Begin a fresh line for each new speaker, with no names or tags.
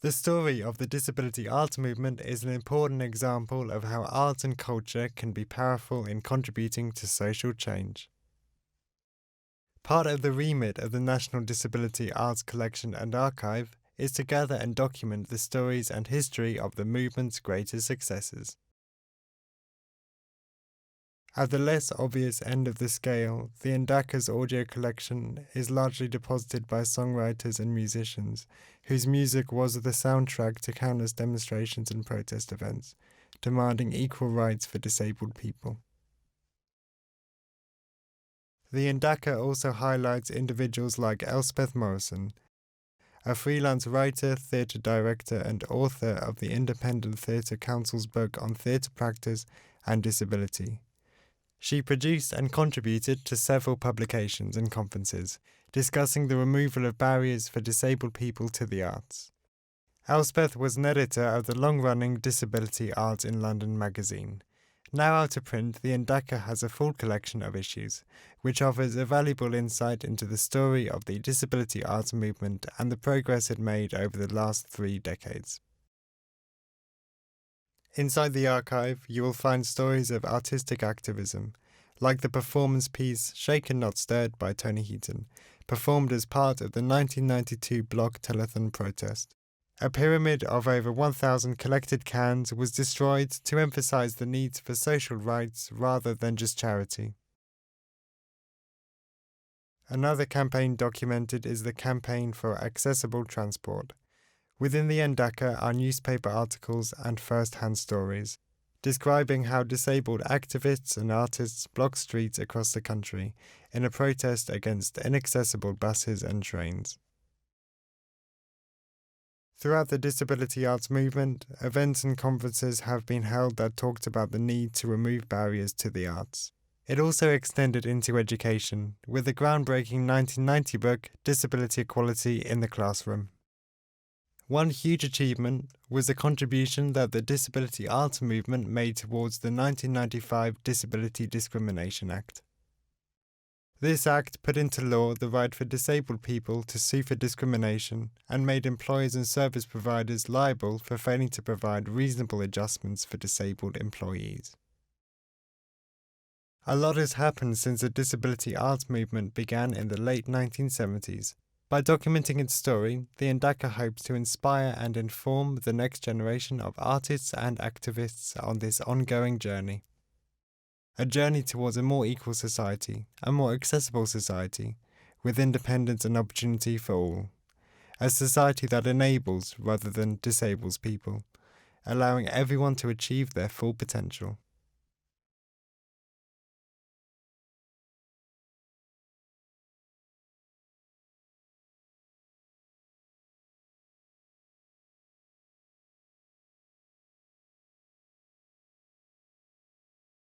The story of the disability arts movement is an important example of how art and culture can be powerful in contributing to social change. Part of the remit of the National Disability Arts Collection and Archive is to gather and document the stories and history of the movement's greatest successes. At the less obvious end of the scale, the Ndaca's audio collection is largely deposited by songwriters and musicians, whose music was the soundtrack to countless demonstrations and protest events, demanding equal rights for disabled people. The Ndaca also highlights individuals like Elspeth Morrison, a freelance writer, theatre director and author of the Independent Theatre Council's book on theatre practice and disability. She produced and contributed to several publications and conferences discussing the removal of barriers for disabled people to the arts. Elspeth was an editor of the long-running Disability Arts in London magazine. Now out of print, the Ndaca has a full collection of issues, which offers a valuable insight into the story of the disability arts movement and the progress it made over the last 3 decades. Inside the archive, you will find stories of artistic activism, like the performance piece Shaken Not Stirred by Tony Heaton, performed as part of the 1992 Block Telethon protest. A pyramid of over 1,000 collected cans was destroyed to emphasize the need for social rights rather than just charity. Another campaign documented is the campaign for accessible transport. Within the Ndaca are newspaper articles and first-hand stories, describing how disabled activists and artists block streets across the country in a protest against inaccessible buses and trains. Throughout the disability arts movement, events and conferences have been held that talked about the need to remove barriers to the arts. It also extended into education, with the groundbreaking 1990 book, Disability Equality in the Classroom. One huge achievement was the contribution that the disability arts movement made towards the 1995 Disability Discrimination Act. This act put into law the right for disabled people to sue for discrimination and made employers and service providers liable for failing to provide reasonable adjustments for disabled employees. A lot has happened since the disability arts movement began in the late 1970s. By documenting its story, the Ndaca hopes to inspire and inform the next generation of artists and activists on this ongoing journey. A journey towards a more equal society, a more accessible society, with independence and opportunity for all. A society that enables rather than disables people, allowing everyone to achieve their full potential.